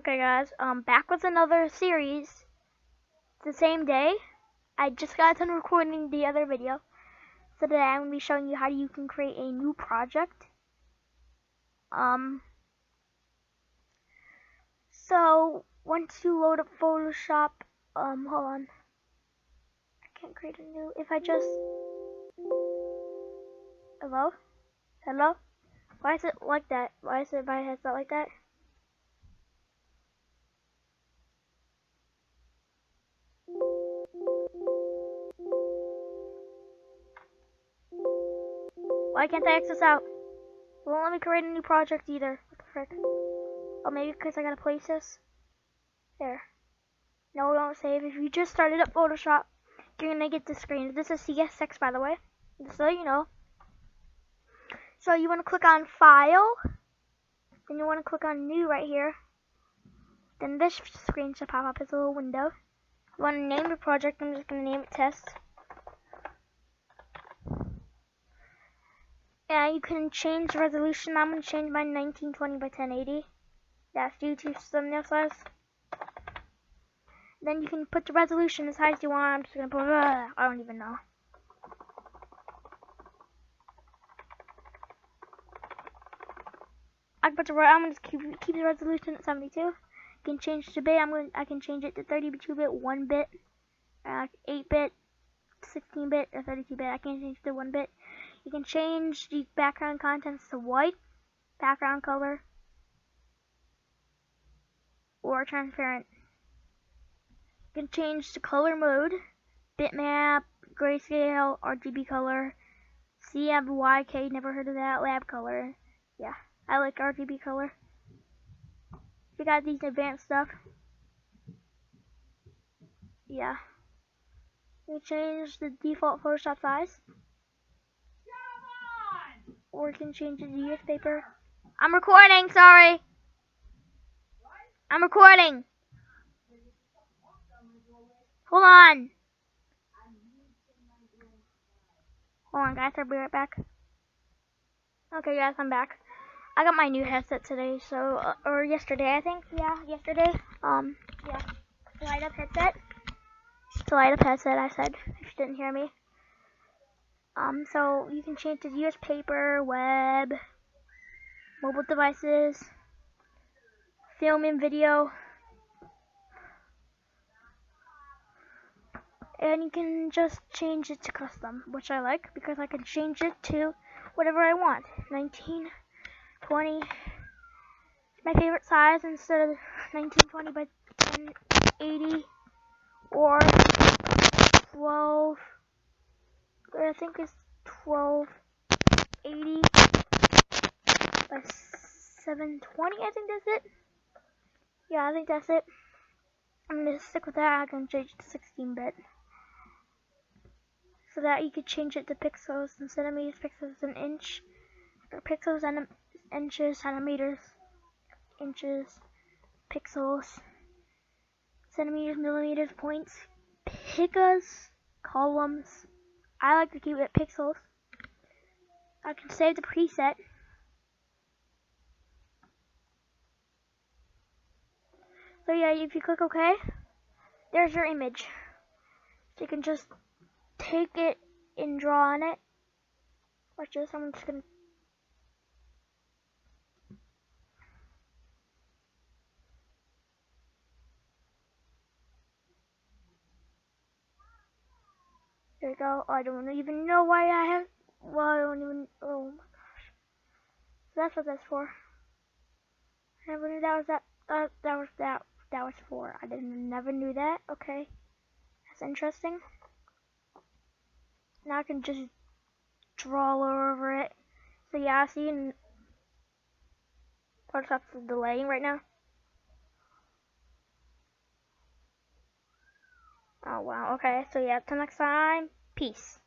Okay guys, back with another series. It's the same day. I just got done recording the other video. So today I'm going to be showing you how you can create a new project. So once you load up Photoshop, hold on. I can't create a new, if I just, hello? Hello? Why is it like that? Why is it my headset like that? Why can't I access out? It won't let me create a new project either. What the frick? Oh, maybe because I gotta place this. There. No, don't save. If you just started up Photoshop, you're gonna get this screen. This is CS6, by the way, just so you know. So you want to click on File, then you want to click on New right here. Then this screen should pop up as a little window. You want to name your project. I'm just gonna name it Test. And you can change the resolution. I'm gonna change my 1920 by 1080. That's due to thumbnail size. Then you can put the resolution as high as you want. I'm just gonna put, I don't even know. I'm gonna just keep the resolution at 72. You can change to bit. I can change it to 32-bit, 1-bit, 8-bit, 16-bit, or 32-bit. I can't change it to 1-bit. You can change the background contents to white, background color, or transparent. You can change the color mode, bitmap, grayscale, RGB color, CMYK, never heard of that, lab color. Yeah, I like RGB color. You got these advanced stuff. Yeah. You change the default Photoshop size. Or you can change it to US paper. I'm recording, sorry. I'm recording. Hold on. Hold on, guys, I'll be right back. Okay, guys, I'm back. I got my new headset today, so, or yesterday, I think. Yeah, yesterday. Yeah. Light up headset. It's a light up headset, I said, if you didn't hear me. So you can change to US paper, web, mobile devices, film and video. And you can just change it to custom, which I like because I can change it to whatever I want. 19, 20, my favorite size instead of 1920 by 1080 or 12. I think it's 1280 by 720. I think that's it. Yeah, I think that's it. I'm gonna stick with that. I can change it to 16-bit. So that you could change it to pixels and centimeters, pixels and inch, or pixels and inches, centimeters, inches, pixels, centimeters, millimeters, points, picas, columns. I like to keep it pixels. I can save the preset. So yeah, if you click OK, there's your image. So you can just take it and draw on it. Watch this, I'm just gonna. There you go. I don't even know why I have. Well, I don't even. Oh my gosh. So that's what that's for. I never knew that was that. That was for. I never knew that. Okay, that's interesting. Now I can just draw all over it. So yeah, see, Photoshop's delaying right now. Oh wow. Okay. So yeah, till next time. Peace.